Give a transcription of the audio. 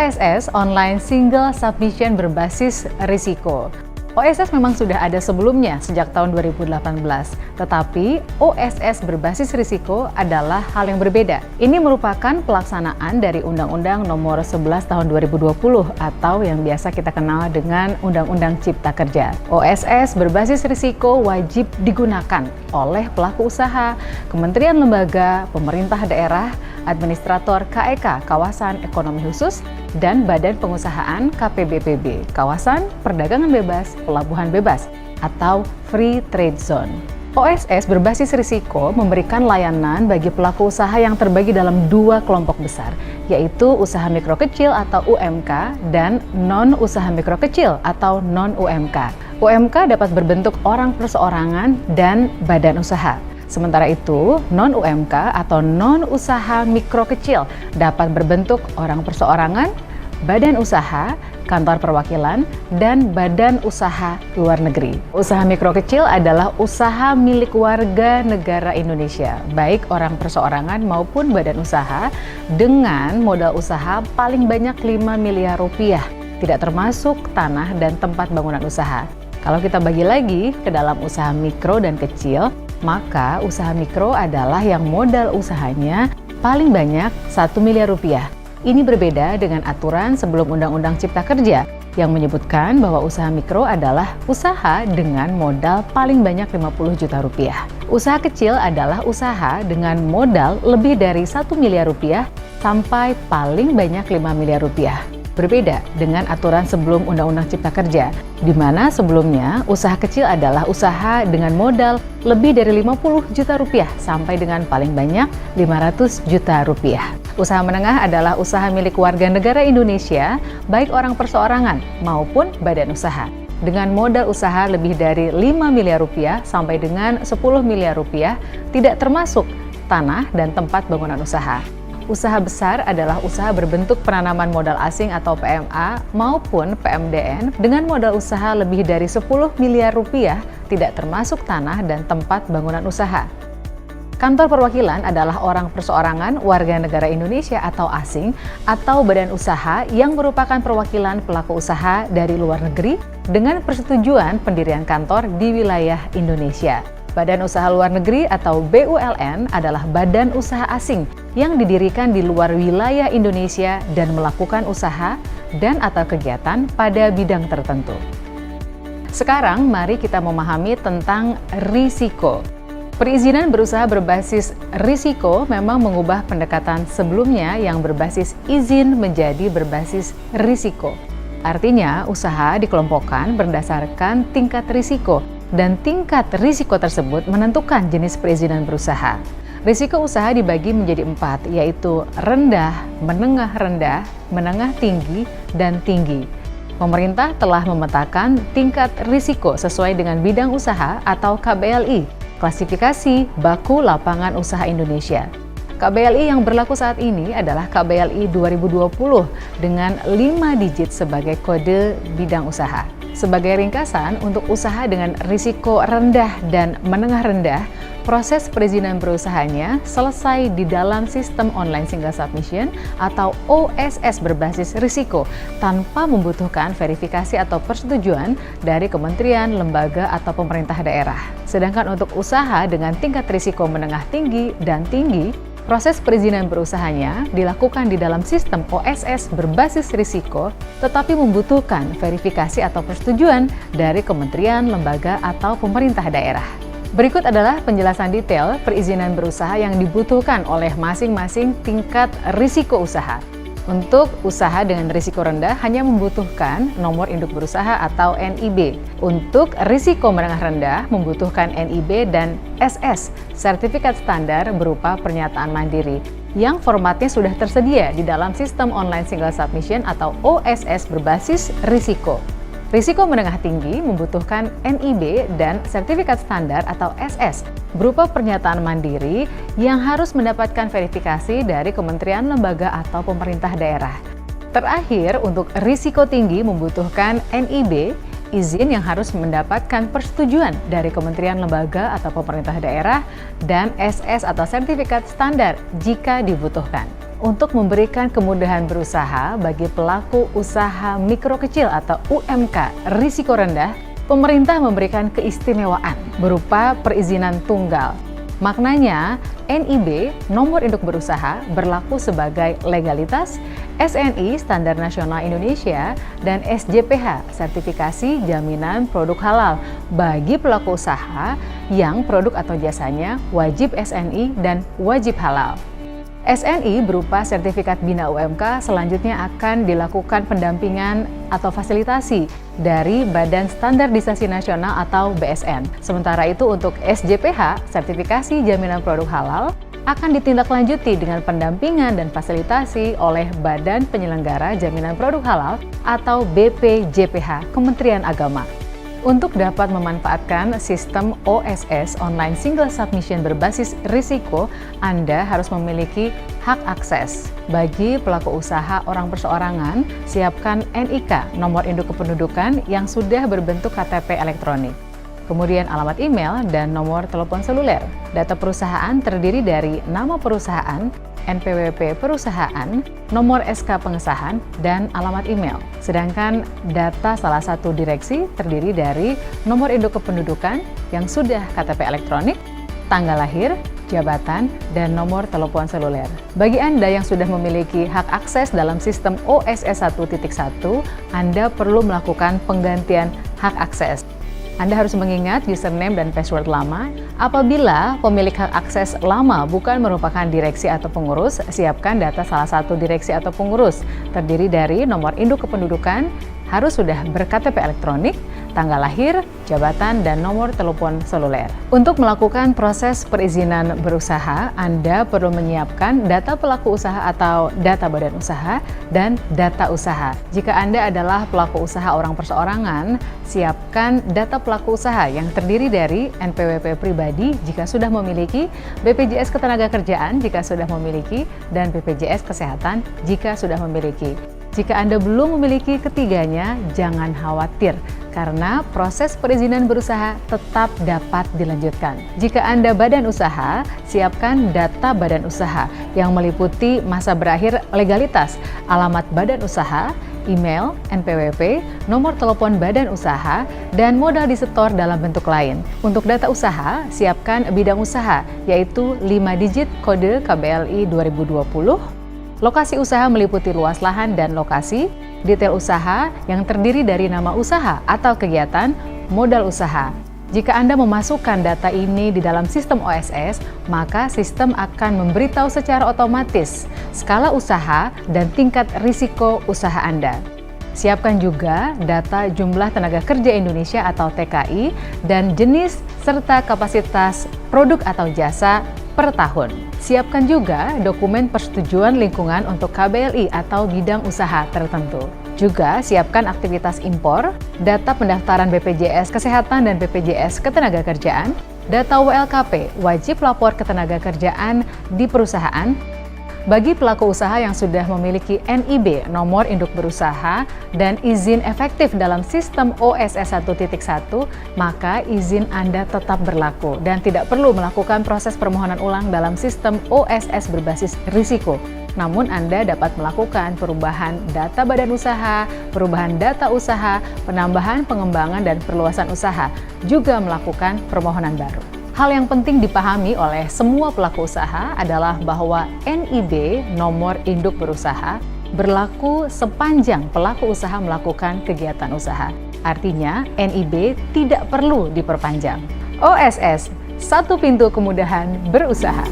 OSS Online Single Submission berbasis risiko. OSS memang sudah ada sebelumnya sejak tahun 2018, tetapi OSS berbasis risiko adalah hal yang berbeda. Ini merupakan pelaksanaan dari Undang-Undang Nomor 11 Tahun 2020 atau yang biasa kita kenal dengan Undang-Undang Cipta Kerja. OSS berbasis risiko wajib digunakan oleh pelaku usaha, kementerian lembaga, pemerintah daerah, administrator KEK Kawasan Ekonomi Khusus, dan Badan Pengusahaan KPBPB Kawasan Perdagangan Bebas Pelabuhan Bebas atau Free Trade Zone. OSS berbasis risiko memberikan layanan bagi pelaku usaha yang terbagi dalam dua kelompok besar, yaitu usaha mikro kecil atau UMK dan non-usaha mikro kecil atau non-UMK. UMK dapat berbentuk orang perseorangan dan badan usaha. Sementara itu, non-UMK atau non-usaha mikro kecil dapat berbentuk orang perseorangan, badan usaha, kantor perwakilan, dan badan usaha luar negeri. Usaha mikro kecil adalah usaha milik warga negara Indonesia, baik orang perseorangan maupun badan usaha, dengan modal usaha paling banyak 5 miliar rupiah, tidak termasuk tanah dan tempat bangunan usaha. Kalau kita bagi lagi ke dalam usaha mikro dan kecil, maka usaha mikro adalah yang modal usahanya paling banyak 1 miliar rupiah. Ini berbeda dengan aturan sebelum Undang-Undang Cipta Kerja yang menyebutkan bahwa usaha mikro adalah usaha dengan modal paling banyak 50 juta rupiah. Usaha kecil adalah usaha dengan modal lebih dari 1 miliar rupiah sampai paling banyak 5 miliar rupiah. Berbeda dengan aturan sebelum Undang-Undang Cipta Kerja, di mana sebelumnya usaha kecil adalah usaha dengan modal lebih dari 50 juta rupiah sampai dengan paling banyak 500 juta rupiah. Usaha menengah adalah usaha milik warga negara Indonesia, baik orang perseorangan maupun badan usaha, dengan modal usaha lebih dari 5 miliar rupiah sampai dengan 10 miliar rupiah, tidak termasuk tanah dan tempat bangunan usaha. Usaha besar adalah usaha berbentuk penanaman modal asing atau PMA maupun PMDN dengan modal usaha lebih dari 10 miliar rupiah, tidak termasuk tanah dan tempat bangunan usaha. Kantor perwakilan adalah orang perseorangan warga negara Indonesia atau asing atau badan usaha yang merupakan perwakilan pelaku usaha dari luar negeri dengan persetujuan pendirian kantor di wilayah Indonesia. Badan Usaha Luar Negeri atau BULN adalah badan usaha asing yang didirikan di luar wilayah Indonesia dan melakukan usaha dan atau kegiatan pada bidang tertentu. Sekarang mari kita memahami tentang risiko. Perizinan berusaha berbasis risiko memang mengubah pendekatan sebelumnya yang berbasis izin menjadi berbasis risiko. Artinya, usaha dikelompokkan berdasarkan tingkat risiko, dan tingkat risiko tersebut menentukan jenis perizinan berusaha. Risiko usaha dibagi menjadi 4, yaitu rendah, menengah tinggi, dan tinggi. Pemerintah telah memetakan tingkat risiko sesuai dengan bidang usaha atau KBLI, klasifikasi baku lapangan usaha Indonesia. KBLI yang berlaku saat ini adalah KBLI 2020 dengan 5 digit sebagai kode bidang usaha. Sebagai ringkasan, untuk usaha dengan risiko rendah dan menengah rendah, proses perizinan berusahanya selesai di dalam sistem online single submission atau OSS berbasis risiko tanpa membutuhkan verifikasi atau persetujuan dari kementerian, lembaga, atau pemerintah daerah. Sedangkan untuk usaha dengan tingkat risiko menengah tinggi dan tinggi, proses perizinan berusahanya dilakukan di dalam sistem OSS berbasis risiko, tetapi membutuhkan verifikasi atau persetujuan dari kementerian, lembaga, atau pemerintah daerah. Berikut adalah penjelasan detail perizinan berusaha yang dibutuhkan oleh masing-masing tingkat risiko usaha. Untuk usaha dengan risiko rendah hanya membutuhkan nomor induk berusaha atau NIB. Untuk risiko menengah rendah membutuhkan NIB dan SS, sertifikat standar berupa pernyataan mandiri, yang formatnya sudah tersedia di dalam sistem online single submission atau OSS berbasis risiko. Risiko menengah tinggi membutuhkan NIB dan sertifikat standar atau SS berupa pernyataan mandiri yang harus mendapatkan verifikasi dari kementerian, lembaga, atau pemerintah daerah. Terakhir, untuk risiko tinggi membutuhkan NIB, izin yang harus mendapatkan persetujuan dari kementerian, lembaga, atau pemerintah daerah, dan SS atau sertifikat standar jika dibutuhkan. Untuk memberikan kemudahan berusaha bagi pelaku usaha mikro kecil atau UMK risiko rendah, pemerintah memberikan keistimewaan berupa perizinan tunggal. Maknanya, NIB, nomor induk berusaha, berlaku sebagai legalitas, SNI, Standar Nasional Indonesia, dan SJPH, sertifikasi jaminan produk halal, bagi pelaku usaha yang produk atau jasanya wajib SNI dan wajib halal. SNI berupa sertifikat bina UMK selanjutnya akan dilakukan pendampingan atau fasilitasi dari Badan Standarisasi Nasional atau BSN. Sementara itu untuk SJPH, sertifikasi jaminan produk halal, akan ditindaklanjuti dengan pendampingan dan fasilitasi oleh Badan Penyelenggara Jaminan Produk Halal atau BPJPH Kementerian Agama. Untuk dapat memanfaatkan sistem OSS (Online Single Submission) berbasis risiko, Anda harus memiliki hak akses. Bagi pelaku usaha orang perseorangan, siapkan NIK, nomor induk kependudukan yang sudah berbentuk KTP elektronik. Kemudian alamat email dan nomor telepon seluler. Data perusahaan terdiri dari nama perusahaan, NPWP perusahaan, nomor SK pengesahan, dan alamat email. Sedangkan data salah satu direksi terdiri dari nomor induk kependudukan yang sudah KTP elektronik, tanggal lahir, jabatan, dan nomor telepon seluler. Bagi Anda yang sudah memiliki hak akses dalam sistem OSS 1.1, Anda perlu melakukan penggantian hak akses. Anda harus mengingat username dan password lama. Apabila pemilik hak akses lama bukan merupakan direksi atau pengurus, siapkan data salah satu direksi atau pengurus. Terdiri dari nomor induk kependudukan, harus sudah ber-KTP elektronik, tanggal lahir, jabatan, dan nomor telepon seluler. Untuk melakukan proses perizinan berusaha, Anda perlu menyiapkan data pelaku usaha atau data badan usaha dan data usaha. Jika Anda adalah pelaku usaha orang perseorangan, siapkan data pelaku usaha yang terdiri dari NPWP pribadi jika sudah memiliki, BPJS Ketenagakerjaan jika sudah memiliki, dan BPJS Kesehatan jika sudah memiliki. Jika Anda belum memiliki ketiganya, jangan khawatir, karena proses perizinan berusaha tetap dapat dilanjutkan. Jika Anda badan usaha, siapkan data badan usaha yang meliputi masa berakhir legalitas, alamat badan usaha, email, NPWP, nomor telepon badan usaha, dan modal disetor dalam bentuk lain. Untuk data usaha, siapkan bidang usaha, yaitu 5 digit kode KBLI 2020, lokasi usaha meliputi luas lahan dan lokasi, detail usaha yang terdiri dari nama usaha atau kegiatan, modal usaha. Jika Anda memasukkan data ini di dalam sistem OSS, maka sistem akan memberitahu secara otomatis skala usaha dan tingkat risiko usaha Anda. Siapkan juga data jumlah tenaga kerja Indonesia atau TKI dan jenis serta kapasitas produk atau jasa per tahun. Siapkan juga dokumen persetujuan lingkungan untuk KBLI atau bidang usaha tertentu. Juga siapkan aktivitas impor, data pendaftaran BPJS Kesehatan dan BPJS Ketenagakerjaan, data WLKP, wajib lapor ketenagakerjaan di perusahaan. Bagi pelaku usaha yang sudah memiliki NIB, nomor induk berusaha, dan izin efektif dalam sistem OSS 1.1, maka izin Anda tetap berlaku dan tidak perlu melakukan proses permohonan ulang dalam sistem OSS berbasis risiko. Namun Anda dapat melakukan perubahan data badan usaha, perubahan data usaha, penambahan, pengembangan, dan perluasan usaha, juga melakukan permohonan baru. Hal yang penting dipahami oleh semua pelaku usaha adalah bahwa NIB, nomor induk berusaha, berlaku sepanjang pelaku usaha melakukan kegiatan usaha. Artinya, NIB tidak perlu diperpanjang. OSS, satu pintu kemudahan berusaha.